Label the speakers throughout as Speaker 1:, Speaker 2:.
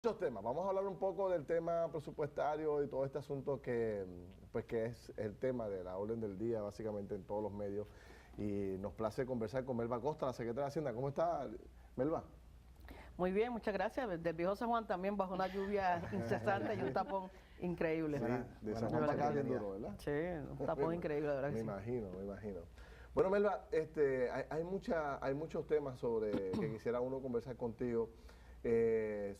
Speaker 1: Muchos temas. Vamos a hablar un poco del tema presupuestario y todo este asunto que es el tema de la orden del día, básicamente en todos los medios. Y nos place conversar con Melba Costa, la secretaria de Hacienda. ¿Cómo está, Melba?
Speaker 2: Muy bien, muchas gracias. Del viejo San Juan también bajo una lluvia incesante y un tapón increíble.
Speaker 1: Sí, de San Juan para acá bien duro, ¿verdad?
Speaker 2: Sí, un tapón increíble, de verdad que
Speaker 1: Me
Speaker 2: sí.
Speaker 1: imagino, me imagino. Bueno, Melba, hay muchos temas sobre que quisiera uno conversar contigo.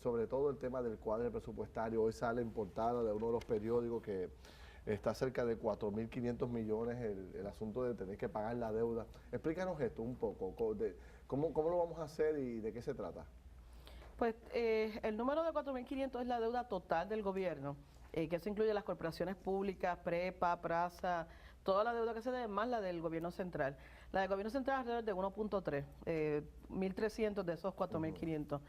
Speaker 1: Sobre todo el tema del cuadro presupuestario. Hoy sale en portada de uno de los periódicos que está cerca de 4.500 millones el asunto de tener que pagar la deuda. Explícanos esto un poco, cómo lo vamos a hacer y de qué se trata.
Speaker 2: Pues el número de 4.500 es la deuda total del gobierno, que eso incluye las corporaciones públicas, PREPA, PRASA, toda la deuda que se debe, más la del gobierno central. La del gobierno central es alrededor de 1.3, 1.300 de esos 4.500.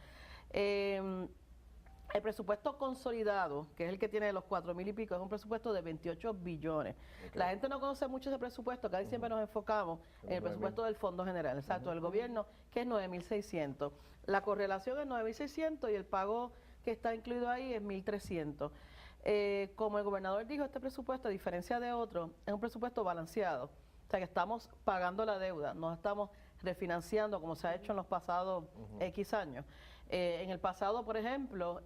Speaker 2: El presupuesto consolidado, que es el que tiene los 4.000 y pico, es un presupuesto de 28 billones. Okay. La gente no conoce mucho ese presupuesto, casi siempre nos enfocamos en el presupuesto del Fondo General, exacto, del gobierno, que es 9.600. La correlación es 9.600 y el pago que está incluido ahí es 1.300. Como el gobernador dijo, este presupuesto, a diferencia de otros, es un presupuesto balanceado. O sea que estamos pagando la deuda, no estamos refinanciando como se ha hecho en los pasados X años. En el pasado, por ejemplo,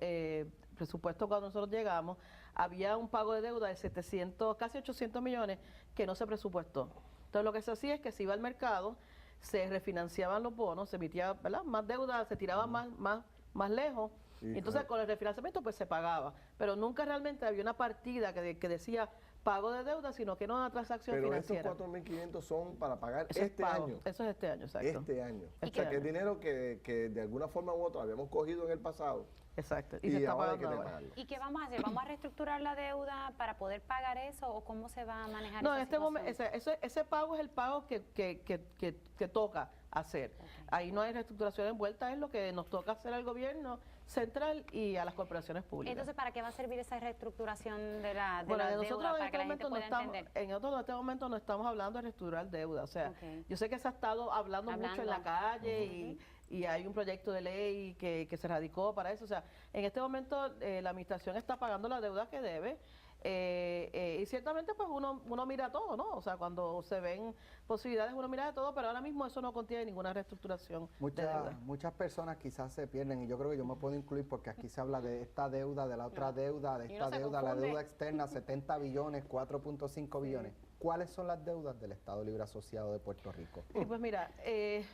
Speaker 2: presupuesto cuando nosotros llegamos, había un pago de deuda de 700, casi 800 millones que no se presupuestó. Entonces lo que se hacía es que se iba al mercado, se refinanciaban los bonos, se emitía, ¿verdad?, más deuda, se tiraba más lejos. Y entonces con el refinanciamiento pues se pagaba, pero nunca realmente había una partida que decía pago de deuda, sino que no una transacción financiera.
Speaker 1: Pero estos 4.500 son para pagar este año.
Speaker 2: Eso es este año, exacto.
Speaker 1: Este año. O sea, que es dinero que de alguna forma u otra habíamos cogido en el pasado.
Speaker 2: Exacto.
Speaker 1: Y se está pagando ahora.
Speaker 3: ¿Y qué vamos a hacer? ¿Vamos a reestructurar la deuda para poder pagar eso o cómo se va a manejar
Speaker 2: no,
Speaker 3: esa
Speaker 2: en este
Speaker 3: situación?
Speaker 2: momento, ese pago es el pago que toca hacer. Okay. Ahí no hay reestructuración envuelta, es lo que nos toca hacer al gobierno central y a las corporaciones públicas.
Speaker 3: Entonces, ¿para qué va a servir esa reestructuración de la
Speaker 2: deuda?
Speaker 3: Para que la gente pueda entender.
Speaker 2: Nosotros en este momento no estamos hablando de reestructurar deuda. O sea, yo sé que se ha estado hablando mucho en la calle y hay un proyecto de ley que se radicó para eso. O sea, en este momento la administración está pagando la deuda que debe. Y ciertamente pues uno mira todo, ¿no? O sea, cuando se ven posibilidades uno mira de todo, pero ahora mismo eso no contiene ninguna reestructuración de deuda.
Speaker 4: Muchas personas quizás se pierden y yo creo que yo me puedo incluir porque aquí se habla de esta deuda, de la otra deuda, de esta deuda, la deuda externa, 70 billones, 4.5 billones. ¿Cuáles son las deudas del Estado Libre Asociado de Puerto Rico?
Speaker 2: Sí, pues mira,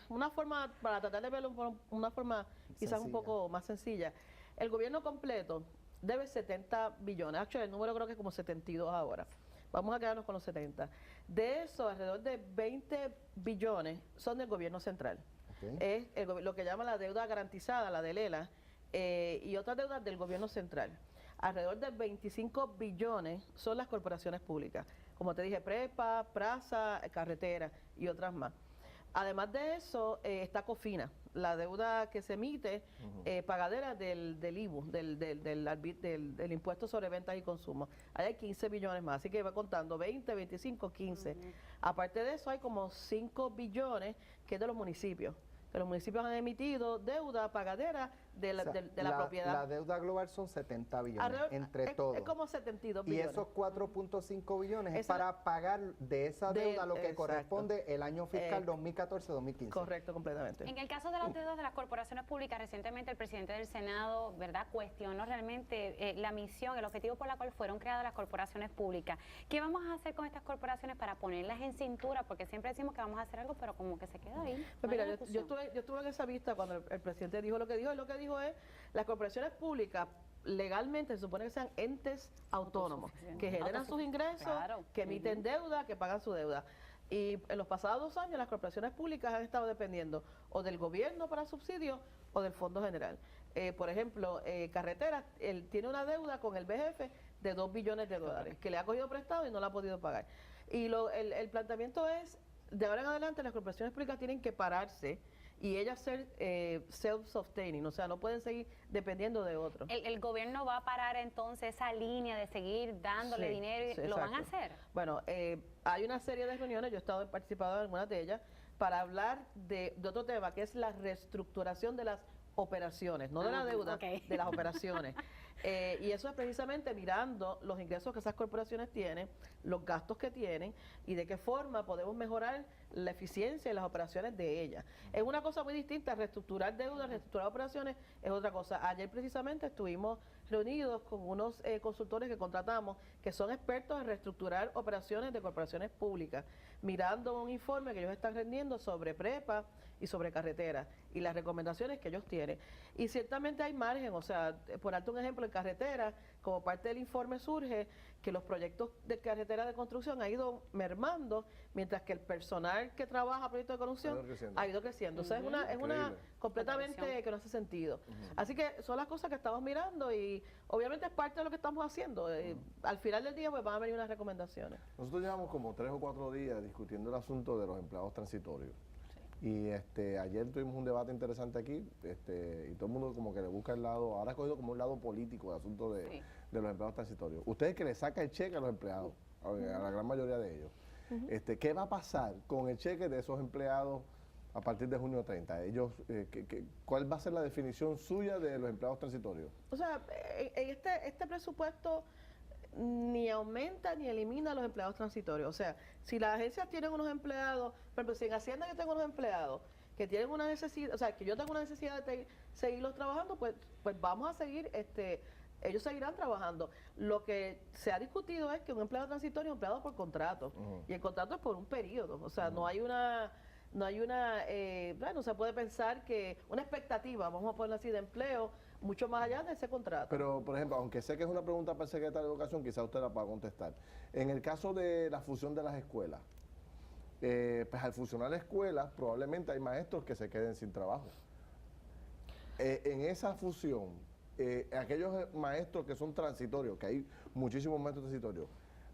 Speaker 2: una forma, para tratar de verlo una forma quizás un poco más sencilla, el gobierno completo debe 70 billones, actually, el número creo que es como 72 ahora. Vamos a quedarnos con los 70. De eso, alrededor de 20 billones son del gobierno central. Okay. Es lo que llama la deuda garantizada, la del ELA, y otras deudas del gobierno central. Alrededor de 25 billones son las corporaciones públicas. Como te dije, PREPA, PRASA, carretera y otras más. Además de eso, está COFINA, la deuda que se emite, pagadera del IBU, del impuesto sobre ventas y consumo. Ahí hay 15 billones más, así que va contando 20, 25, 15. Aparte de eso, hay como 5 billones que es de los municipios. Que los municipios han emitido deuda pagadera de la propiedad.
Speaker 4: La deuda global son 70 billones, entre todos.
Speaker 2: Es como 72 billones.
Speaker 4: Y esos 4.5 billones es para pagar de esa deuda lo que corresponde el año fiscal 2014-2015.
Speaker 2: Correcto, completamente.
Speaker 3: En el caso de las deudas de las corporaciones públicas, recientemente el presidente del Senado, ¿verdad?, cuestionó realmente la misión, el objetivo por la cual fueron creadas las corporaciones públicas. ¿Qué vamos a hacer con estas corporaciones para ponerlas en cintura? Porque siempre decimos que vamos a hacer algo, pero como que se queda ahí.
Speaker 2: Pues mira, yo estuve en esa vista cuando el presidente dijo lo que dijo, y lo que dijo es, las corporaciones públicas legalmente se supone que sean entes autónomos, que generan sus ingresos, que emiten deuda, que pagan su deuda. Y en los pasados 2 años las corporaciones públicas han estado dependiendo o del gobierno para subsidios o del Fondo General. Por ejemplo, Carreteras tiene una deuda con el BGF de 2 billones de dólares, que le ha cogido prestado y no la ha podido pagar. Y el planteamiento es, de ahora en adelante las corporaciones públicas tienen que pararse y ellas ser self-sustaining, o sea, no pueden seguir dependiendo de otros.
Speaker 3: ¿El gobierno va a parar entonces esa línea de seguir dándole dinero? ¿Lo van a hacer?
Speaker 2: Bueno, hay una serie de reuniones, yo he estado participando en algunas de ellas, para hablar de otro tema, que es la reestructuración de las operaciones, no de la deuda,
Speaker 3: Ok.
Speaker 2: de las operaciones. Y eso es precisamente mirando los ingresos que esas corporaciones tienen, los gastos que tienen y de qué forma podemos mejorar la eficiencia y las operaciones de ellas. Es una cosa muy distinta, reestructurar deudas, reestructurar operaciones es otra cosa. Ayer precisamente estuvimos reunidos con unos consultores que contratamos que son expertos en reestructurar operaciones de corporaciones públicas, mirando un informe que ellos están rendiendo sobre prepa y sobre carretera y las recomendaciones que ellos tienen. Y ciertamente hay margen, o sea, por darte un ejemplo, en carretera, como parte del informe surge que los proyectos de carretera de construcción han ido mermando, mientras que el personal que trabaja proyectos de construcción ha ido creciendo. O sea, es una
Speaker 1: Increíble.
Speaker 2: completamente
Speaker 3: Comparación.
Speaker 2: que no hace sentido. Así que son las cosas que estamos mirando y obviamente es parte de lo que estamos haciendo. Al final del día pues van a venir unas recomendaciones.
Speaker 1: Nosotros llevamos como 3 o 4 días discutiendo el asunto de los empleados transitorios. Y ayer tuvimos un debate interesante aquí, y todo el mundo como que le busca el lado, ahora ha cogido como un lado político el asunto de los empleados transitorios. Ustedes que le sacan el cheque a los empleados, a la gran mayoría de ellos, ¿qué va a pasar con el cheque de esos empleados a partir de junio 30? Ellos, ¿cuál va a ser la definición suya de los empleados transitorios?
Speaker 2: O sea, en este presupuesto ni aumenta ni elimina los empleados transitorios. O sea, si las agencias tienen unos empleados, por ejemplo, si en Hacienda yo tengo unos empleados que tienen una necesidad, o sea, que yo tengo una necesidad de seguirlos trabajando, pues vamos a seguir, ellos seguirán trabajando. Lo que se ha discutido es que un empleado transitorio es un empleado por contrato, y el contrato es por un periodo, o sea, no hay una, bueno, se puede pensar que una expectativa, vamos a ponerlo así, de empleo, mucho más allá de ese contrato.
Speaker 1: Pero, por ejemplo, aunque sé que es una pregunta para el secretario de Educación, quizá usted la pueda contestar. En el caso de la fusión de las escuelas, pues al fusionar las escuelas, probablemente hay maestros que se queden sin trabajo. En esa fusión, aquellos maestros que son transitorios, que hay muchísimos maestros transitorios,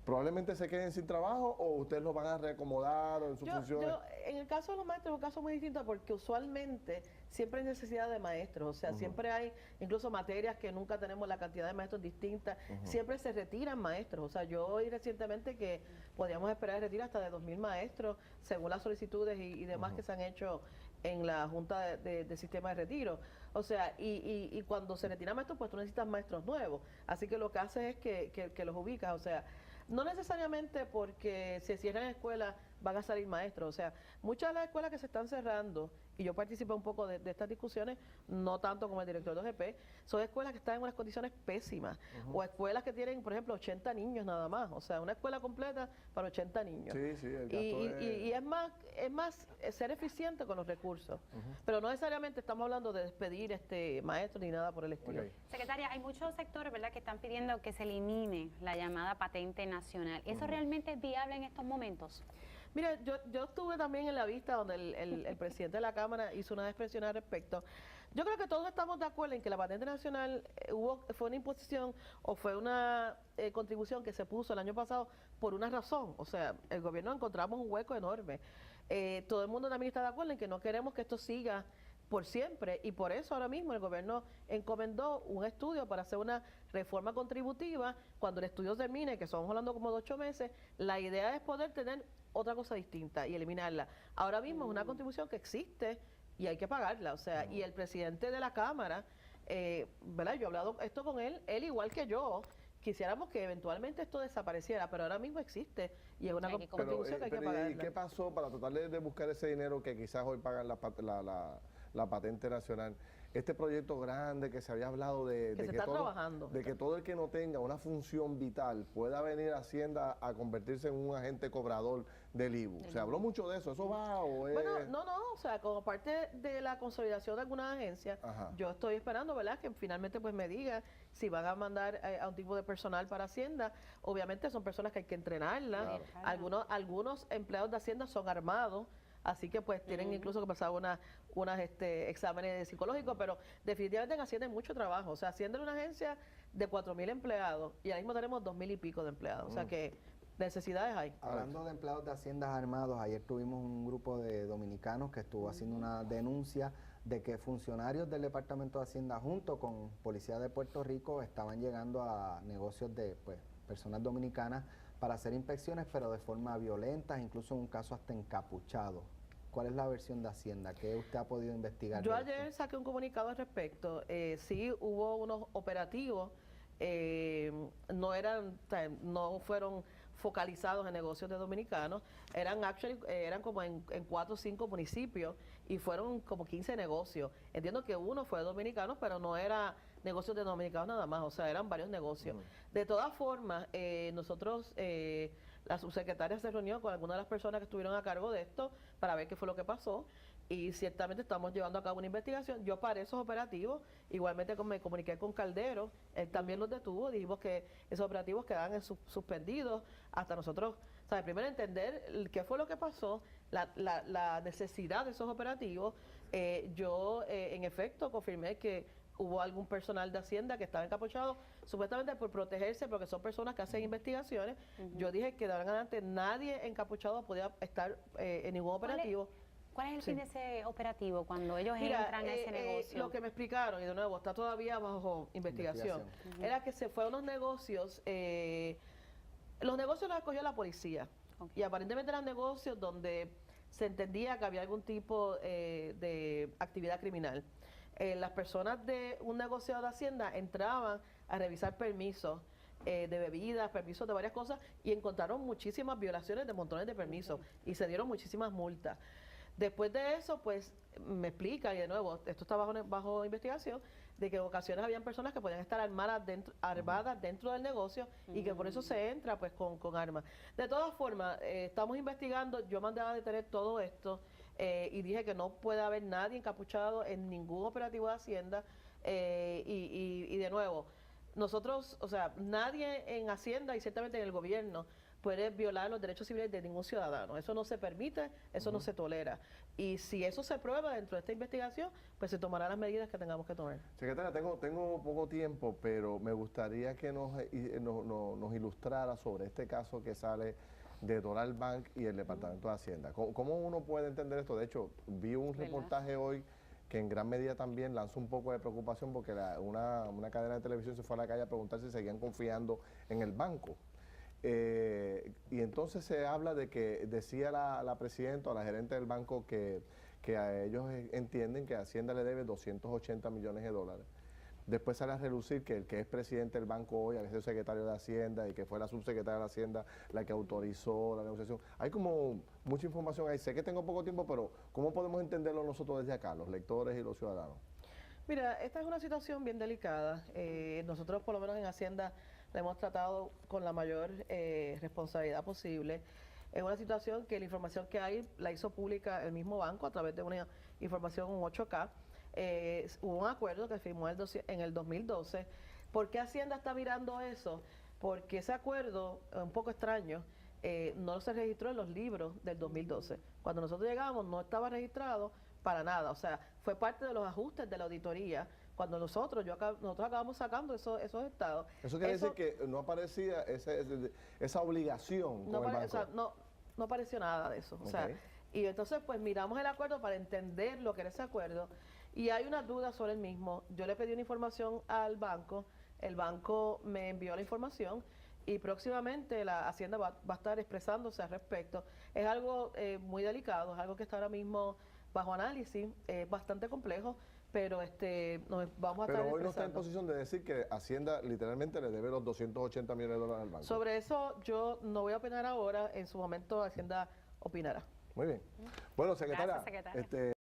Speaker 1: ¿probablemente se queden sin trabajo o ustedes los van a reacomodar o en sus funciones?
Speaker 2: En el caso de los maestros es un caso muy distinto porque usualmente siempre hay necesidad de maestros, o sea, siempre hay incluso materias que nunca tenemos la cantidad de maestros distintas, siempre se retiran maestros, o sea, yo oí recientemente que podíamos esperar el retiro hasta de 2.000 maestros según las solicitudes y demás que se han hecho en la Junta de Sistema de Retiro. O sea, y cuando se retiran maestros, pues tú necesitas maestros nuevos, así que lo que haces es que los ubicas, o sea, no necesariamente porque se cierran escuelas van a salir maestros. O sea, muchas de las escuelas que se están cerrando, y yo participé un poco de estas discusiones, no tanto como el director de OGP, son escuelas que están en unas condiciones pésimas. O escuelas que tienen, por ejemplo, 80 niños nada más. O sea, una escuela completa para 80 niños.
Speaker 1: Sí, sí, el gasto
Speaker 2: Y es más ser eficiente con los recursos. Pero no necesariamente estamos hablando de despedir maestros ni nada por el estilo.
Speaker 1: Ok.
Speaker 3: Secretaria, hay muchos sectores, ¿verdad?, que están pidiendo que se elimine la llamada patente nacional. ¿Eso realmente es viable en estos momentos?
Speaker 2: Mire, yo estuve también en la vista donde el presidente de la Cámara hizo una expresión al respecto. Yo creo que todos estamos de acuerdo en que la patente nacional fue una imposición o fue una contribución que se puso el año pasado por una razón. O sea, el gobierno encontramos un hueco enorme. Todo el mundo también está de acuerdo en que no queremos que esto siga por siempre y por eso ahora mismo el gobierno encomendó un estudio para hacer una reforma contributiva. Cuando el estudio termine, que estamos hablando como de 8 meses, la idea es poder tener otra cosa distinta y eliminarla. Ahora mismo es una contribución que existe y hay que pagarla, o sea, y el presidente de la Cámara, ¿verdad? Yo he hablado esto con él igual que yo, quisiéramos que eventualmente esto desapareciera, pero ahora mismo existe y es una
Speaker 3: Hay que
Speaker 2: contribución que hay que pagarla.
Speaker 1: ¿Y qué pasó para tratar de buscar ese dinero que quizás hoy pagan la patente nacional? Este proyecto grande que se había hablado de
Speaker 2: Que se está trabajando.
Speaker 1: de que todo el que no tenga una función vital pueda venir a Hacienda a convertirse en un agente cobrador del IVU. ¿Se habló mucho de eso? ¿Eso va o es...?
Speaker 2: Bueno, no, o sea, como parte de la consolidación de algunas agencias, yo estoy esperando, ¿verdad?, que finalmente pues me diga si van a mandar a un tipo de personal para Hacienda. Obviamente son personas que hay que entrenarlas.
Speaker 1: Claro.
Speaker 2: Algunos empleados de Hacienda son armados, así que pues tienen incluso que pasar unas exámenes psicológicos, pero definitivamente en Hacienda hay mucho trabajo. O sea, Hacienda es una agencia de 4.000 empleados y ahora mismo tenemos 2.000 y pico de empleados. O sea que necesidades hay.
Speaker 4: Hablando de empleados de haciendas armados, ayer tuvimos un grupo de dominicanos que estuvo haciendo una denuncia de que funcionarios del Departamento de Hacienda junto con Policía de Puerto Rico estaban llegando a negocios de personas dominicanas para hacer inspecciones, pero de forma violenta, incluso en un caso hasta encapuchado. ¿Cuál es la versión de Hacienda? ¿Qué usted ha podido investigar?
Speaker 2: Yo
Speaker 4: de esto?
Speaker 2: ayer saqué un comunicado al respecto. Sí hubo unos operativos, no fueron focalizados en negocios de dominicanos, eran como en 4 o 5 municipios y fueron como 15 negocios. Entiendo que uno fue de dominicanos, pero no era negocios de dominicanos nada más, o sea, eran varios negocios. De todas formas, nosotros, la subsecretaria se reunió con algunas de las personas que estuvieron a cargo de esto para ver qué fue lo que pasó y ciertamente estamos llevando a cabo una investigación. Yo paré esos operativos, igualmente me comuniqué con Caldero, él también los detuvo, dijimos que esos operativos quedan suspendidos hasta nosotros, ¿sabes? Primero entender qué fue lo que pasó, la necesidad de esos operativos. Yo, en efecto, confirmé que hubo algún personal de Hacienda que estaba encapuchado, supuestamente por protegerse, porque son personas que hacen investigaciones. Yo dije que de ahora en adelante nadie encapuchado podía estar en ningún operativo.
Speaker 3: ¿Cuál es el fin de ese operativo cuando ellos entran a ese negocio?
Speaker 2: Lo que me explicaron, y de nuevo, está todavía bajo investigación, era que se fue a unos negocios, los negocios los escogió la policía, y aparentemente eran negocios donde se entendía que había algún tipo de actividad criminal. Las personas de un negocio de Hacienda entraban a revisar permisos de bebidas, permisos de varias cosas, y encontraron muchísimas violaciones de montones de permisos, y se dieron muchísimas multas. Después de eso, pues me explica, y de nuevo, esto está bajo investigación, de que en ocasiones habían personas que podían estar armadas dentro del negocio y que por eso se entra pues con armas. De todas formas, estamos investigando, yo mandé a detener todo esto y dije que no puede haber nadie encapuchado en ningún operativo de Hacienda y de nuevo, nosotros, o sea, nadie en Hacienda y ciertamente en el gobierno puede violar los derechos civiles de ningún ciudadano. Eso no se permite, eso no se tolera. Y si eso se prueba dentro de esta investigación, pues se tomarán las medidas que tengamos que tomar.
Speaker 1: Secretaria, tengo poco tiempo, pero me gustaría que nos ilustrara sobre este caso que sale de Doral Bank y el Departamento de Hacienda. ¿Cómo uno puede entender esto? De hecho, vi un reportaje hoy que en gran medida también lanzó un poco de preocupación porque una cadena de televisión se fue a la calle a preguntar si seguían confiando en el banco. Y entonces se habla de que decía la presidenta o la gerente del banco que a ellos entienden que Hacienda le debe 280 millones de dólares. Después sale a relucir que el que es presidente del banco hoy, a veces el secretario de Hacienda y que fue la subsecretaria de Hacienda la que autorizó la negociación. Hay como mucha información ahí. Sé que tengo poco tiempo, pero ¿cómo podemos entenderlo nosotros desde acá, los lectores y los ciudadanos?
Speaker 2: Mira, esta es una situación bien delicada. Nosotros, por lo menos en Hacienda, la hemos tratado con la mayor responsabilidad posible. Es una situación que la información que hay la hizo pública el mismo banco a través de una información 8K. Hubo un acuerdo que firmó en el 2012. ¿Por qué Hacienda está mirando eso? Porque ese acuerdo, un poco extraño, no se registró en los libros del 2012. Cuando nosotros llegamos no estaba registrado para nada. O sea, fue parte de los ajustes de la auditoría. Cuando nosotros acabamos sacando esos estados.
Speaker 1: Eso quiere decir que no aparecía esa obligación
Speaker 2: no
Speaker 1: con el banco.
Speaker 2: O sea, no apareció nada de eso.
Speaker 1: Okay.
Speaker 2: O sea, y entonces pues miramos el acuerdo para entender lo que era ese acuerdo y hay una duda sobre el mismo. Yo le pedí una información al banco, el banco me envió la información y próximamente la Hacienda va a estar expresándose al respecto. Es algo muy delicado, es algo que está ahora mismo bajo análisis, es bastante complejo, pero nos vamos a estar
Speaker 1: Pero hoy no está en
Speaker 2: expresando.
Speaker 1: posición de decir que Hacienda literalmente le debe los 280 millones de dólares al banco.
Speaker 2: Sobre eso yo no voy a opinar ahora, en su momento Hacienda opinará.
Speaker 1: Muy bien. Bueno, secretaria,
Speaker 3: Gracias, secretaria.